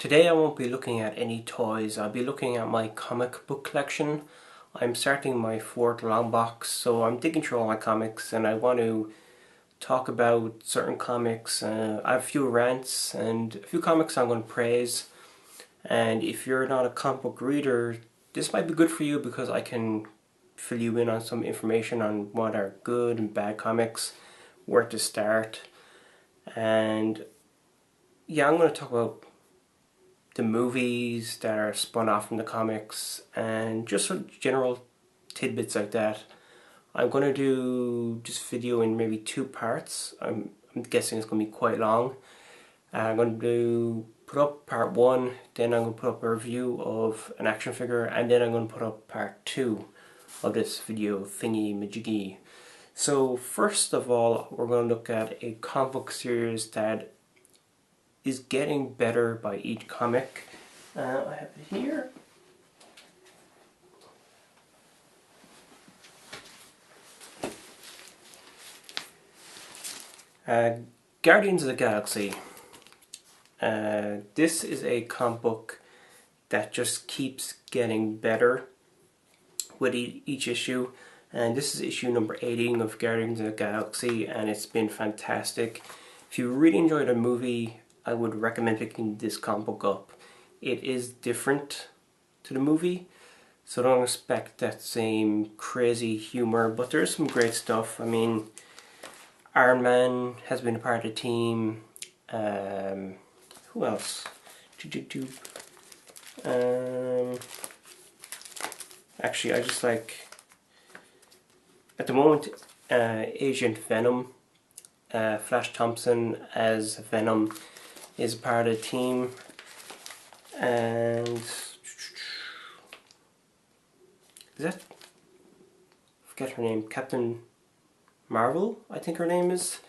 Today I won't be looking at any toys, I'll be looking at my comic book collection. I'm starting my fourth long box, so I'm digging through all my comics and I want to talk about certain comics. I have a few rants and a few comics I'm going to praise. And if you're not a comic book reader, this might be good for you because I can fill you in on some information on what are good and bad comics, where to start. And yeah, I'm going to talk about the movies that are spun off from the comics and just sort of general tidbits like that. I'm going to do this video in maybe two parts. I'm guessing it's going to be quite long. I'm going to put up part one, then I'm going to put up a review of an action figure, and then I'm going to put up part two of this video thingy majiggy. So first of all, we're going to look at a comic book series that is getting better by each comic. I have it here. Guardians of the Galaxy. This is a comic book that just keeps getting better with each issue, and this is issue number 18 of Guardians of the Galaxy, and it's been fantastic. If you really enjoyed the movie, I would recommend picking this comic book up. It is different to the movie, so don't expect that same crazy humor, but there's some great stuff. I mean, Iron Man has been a part of the team. Who else? Actually, I just like, at the moment, Agent Venom, Flash Thompson as Venom is a part of the team, and is that, I forget her name, Captain Marvel, I think her name is.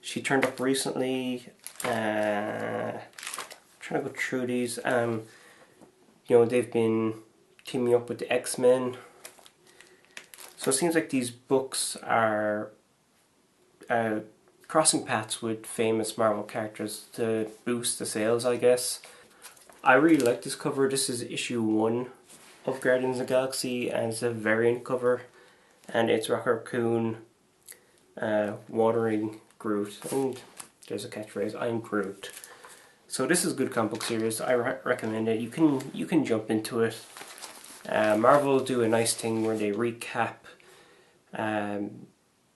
She turned up recently. Trying to go through these. You know, they've been teaming up with the X-Men. So it seems like these books are crossing paths with famous Marvel characters to boost the sales, I guess. I really like this cover. This is issue 1 of Guardians of the Galaxy, and it's a variant cover, and it's Rocket Raccoon watering Groot, and there's a catchphrase, "I'm Groot." So this is a good comic book series. I recommend it. You can jump into it. Marvel do a nice thing where they recap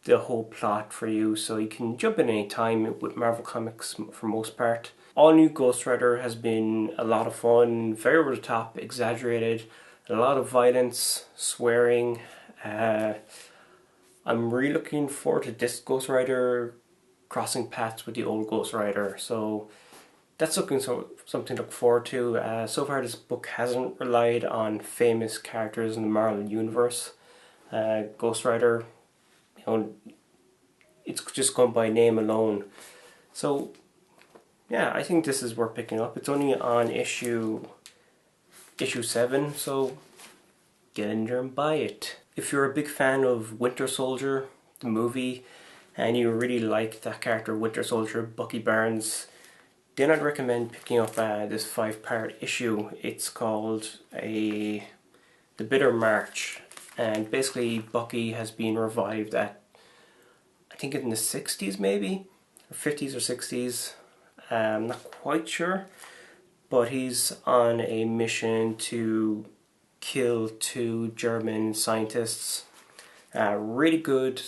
the whole plot for you, so you can jump in any time with Marvel Comics for most part. All new Ghost Rider has been a lot of fun, very over the top, exaggerated, a lot of violence, swearing. I'm really looking forward to this Ghost Rider crossing paths with the old Ghost Rider, so that's something to look forward to. So far this book hasn't relied on famous characters in the Marvel Universe. Ghost Rider, you know, it's just gone by name alone. So yeah, I think this is worth picking up. It's only on issue 7, so get in there and buy it. If you're a big fan of Winter Soldier, the movie, and you really like that character Winter Soldier, Bucky Barnes, then I'd recommend picking up this 5-part issue. It's called The Bitter March, and basically Bucky has been revived at, I think in the 60s maybe, or 50s or 60s, I'm not quite sure, but he's on a mission to kill 2 German scientists. Really good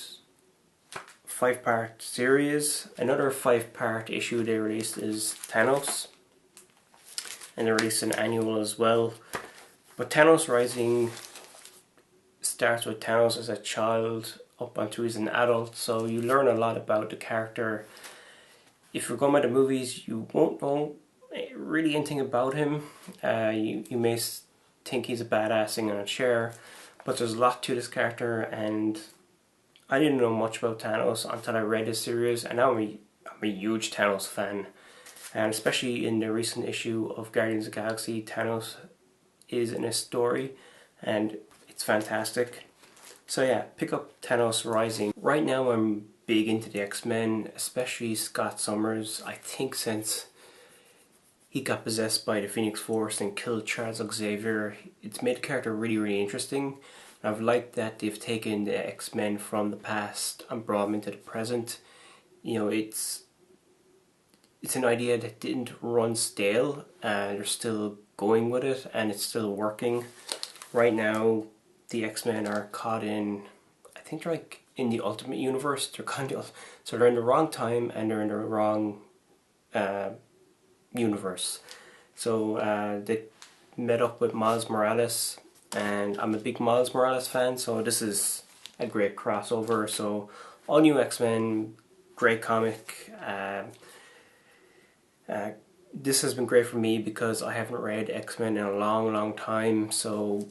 5-part series. Another 5-part issue they released is Thanos, and they released an annual as well. But Thanos Rising starts with Thanos as a child up until he's an adult, so you learn a lot about the character. If you're going by the movies, you won't know really anything about him. You may think he's a badass singing on a chair, but there's a lot to this character, and I didn't know much about Thanos until I read this series, and now I'm a huge Thanos fan. And especially in the recent issue of Guardians of the Galaxy, Thanos is in a story, and it's fantastic. So yeah, pick up Thanos Rising. Right now I'm big into the X-Men, especially Scott Summers. I think since he got possessed by the Phoenix Force and killed Charles Xavier. It's made the character really, really interesting. And I've liked that they've taken the X-Men from the past and brought them into the present. You know, it's an idea that didn't run stale, and they're still going with it, and it's still working. Right now, the X-Men are caught in, I think they're like in the Ultimate Universe. They're kind of, so they're in the wrong time and they're in the wrong universe. So they met up with Miles Morales, and I'm a big Miles Morales fan, so this is a great crossover. So all new X-Men, great comic. This has been great for me because I haven't read X-Men in a long, long time, so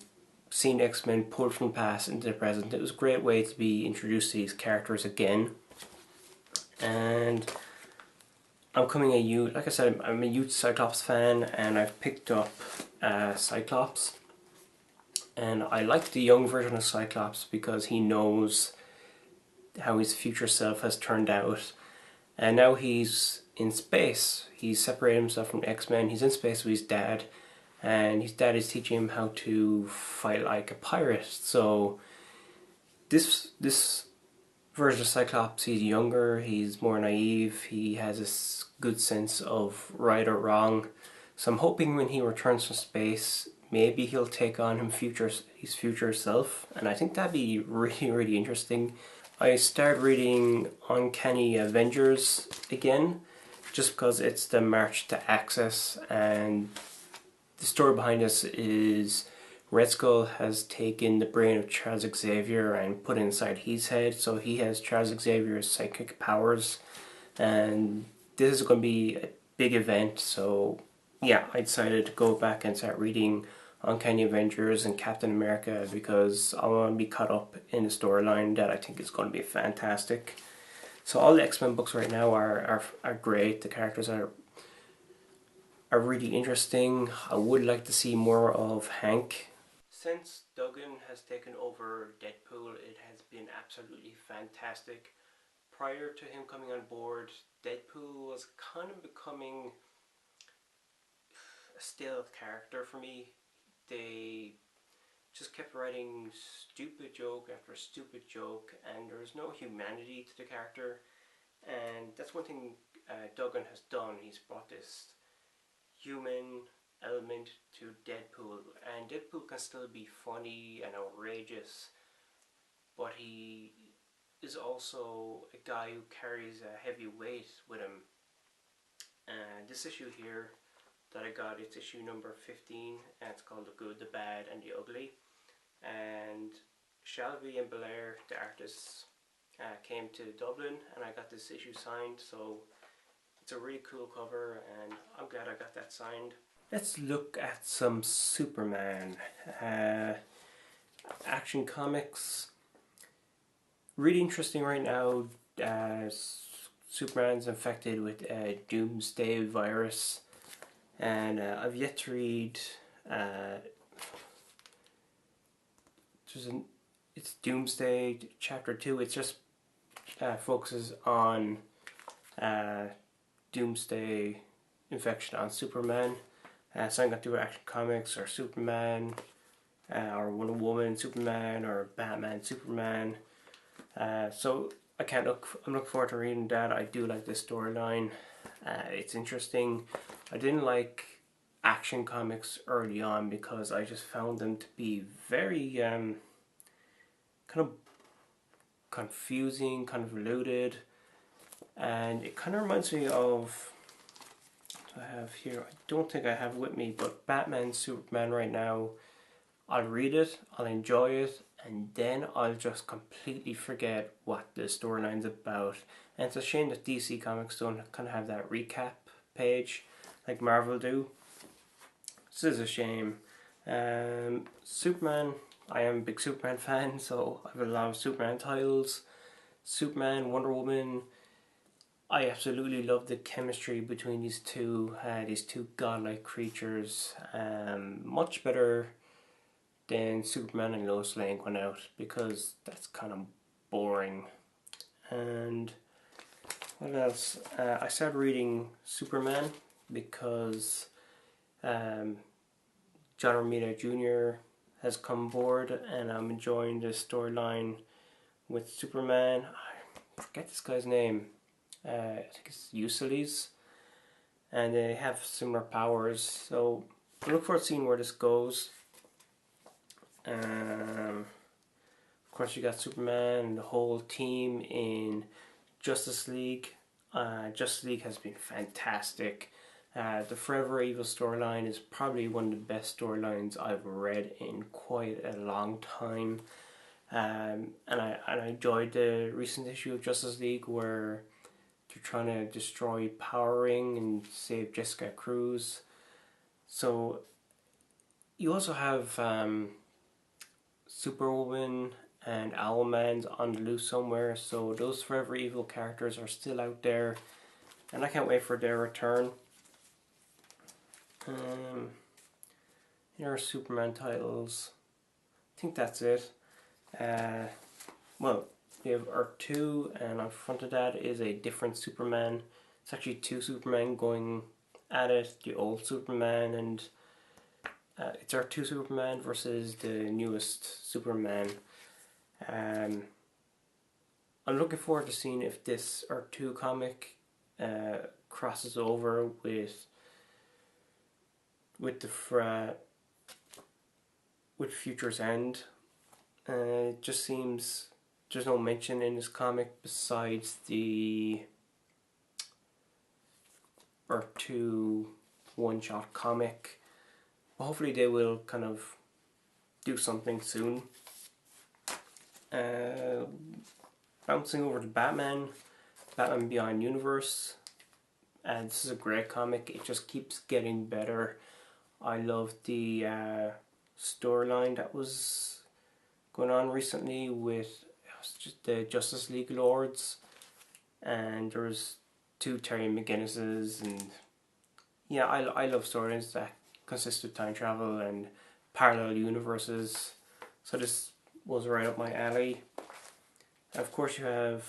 seeing X-Men pulled from the past into the present, it was a great way to be introduced to these characters again. And I'm coming a youth, like I said, I'm a youth Cyclops fan, and I've picked up Cyclops. And I like the young version of Cyclops because he knows how his future self has turned out. And now he's in space. He's separated himself from the X-Men. He's in space with his dad, and his dad is teaching him how to fight like a pirate. So this version of Cyclops, he's younger, he's more naive, he has a good sense of right or wrong. So I'm hoping when he returns from space, maybe he'll take on his future self, and I think that'd be really, really interesting. I started reading Uncanny Avengers again, just because it's the March to Access, and the story behind this is Red Skull has taken the brain of Charles Xavier and put it inside his head, so he has Charles Xavier's psychic powers, and this is going to be a big event. So yeah, I decided to go back and start reading Uncanny Avengers and Captain America because I want to be caught up in the storyline that I think is going to be fantastic. So all the X-Men books right now are great. The characters are really interesting. I would like to see more of Hank. Since Duggan has taken over Deadpool, it has been absolutely fantastic. Prior to him coming on board, Deadpool was kind of becoming a stale character for me. They just kept writing stupid joke after stupid joke, and there was no humanity to the character. And that's one thing Duggan has done. He's brought this human element to Deadpool, and Deadpool can still be funny and outrageous, but he is also a guy who carries a heavy weight with him. And this issue here that I got, it's issue number 15, and it's called The Good, the Bad and the Ugly. And Shelby and Belair, the artists, came to Dublin, and I got this issue signed, so it's a really cool cover, and I'm glad I got that signed. Let's look at some Superman. Action Comics. Really interesting right now. Superman's infected with a doomsday virus, and I've yet to read. It's Doomsday Chapter 2. It just focuses on Doomsday infection on Superman. Something got to do with Action Comics or Superman, or Wonder Woman Superman, or Batman Superman. So I'm looking forward to reading that. I do like this storyline. It's interesting. I didn't like Action Comics early on because I just found them to be very kind of confusing, convoluted, and it kind of reminds me of, what do I have here? I don't think I have it with me, but Batman Superman right now. I'll read it, I'll enjoy it, and then I'll just completely forget what the storyline's about. And it's a shame that DC Comics don't kind of have that recap page like Marvel do. This is a shame. Superman, I am a big Superman fan, so I have a lot of Superman titles. Superman, Wonder Woman. I absolutely love the chemistry between these two godlike creatures. Much better than Superman and Lois Lane went out, because that's kind of boring. And what else? I started reading Superman because John Romita Jr. has come aboard, and I'm enjoying the storyline with Superman. I forget this guy's name. I think it's Ulysses, and they have similar powers. So I look forward to seeing where this goes. Of course, you got Superman and the whole team in Justice League. Justice League has been fantastic. The Forever Evil storyline is probably one of the best storylines I've read in quite a long time. And I enjoyed the recent issue of Justice League where they're trying to destroy Power Ring and save Jessica Cruz. So you also have Superwoman and Owlman's on the loose somewhere, so those Forever Evil characters are still out there, and I can't wait for their return. Here are Superman titles. I think that's it. Well, we have Earth 2, and in front of that is a different Superman. It's actually two Supermen going at it, the old Superman and it's Earth 2 Superman versus the newest Superman. I'm looking forward to seeing if this Earth 2 comic crosses over with Future's End. It just seems there's no mention in this comic besides the Earth 2 one-shot comic. But hopefully they will kind of do something soon. Bouncing over to Batman Beyond Universe. This is a great comic. It just keeps getting better. I love the storyline that was going on recently with just the Justice League Lords, and there was two Terry McGinnises, and yeah, I love storylines that consist of time travel and parallel universes, so this was right up my alley. And of course you have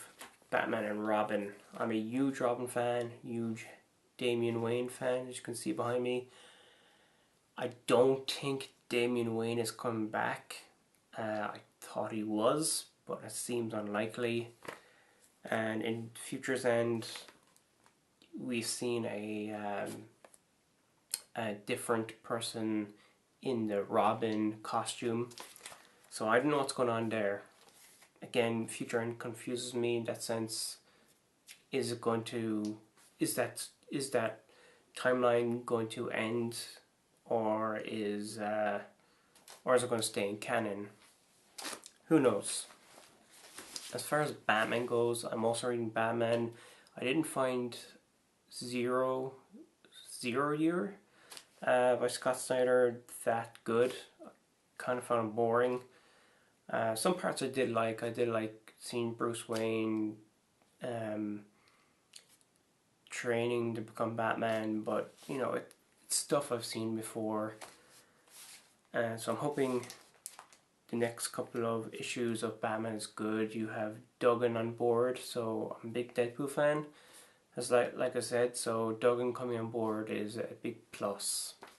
Batman and Robin. I'm a huge Robin fan, huge Damian Wayne fan, as you can see behind me. I don't think Damian Wayne is coming back. I thought he was, but it seems unlikely. And in Future's End, we've seen a different person in the Robin costume. So I don't know what's going on there. Again, Future End confuses me in that sense. Is that timeline going to end, or is it going to stay in canon? Who knows? As far as Batman goes, I'm also reading Batman. I didn't find Zero Year by Scott Snyder that good. I kind of found it boring. Some parts I did like. I did like seeing Bruce Wayne training to become Batman, but you know, it's stuff I've seen before. So I'm hoping the next couple of issues of Batman is good. You have Duggan on board, so I'm a big Deadpool fan. As like I said, so Duggan coming on board is a big plus.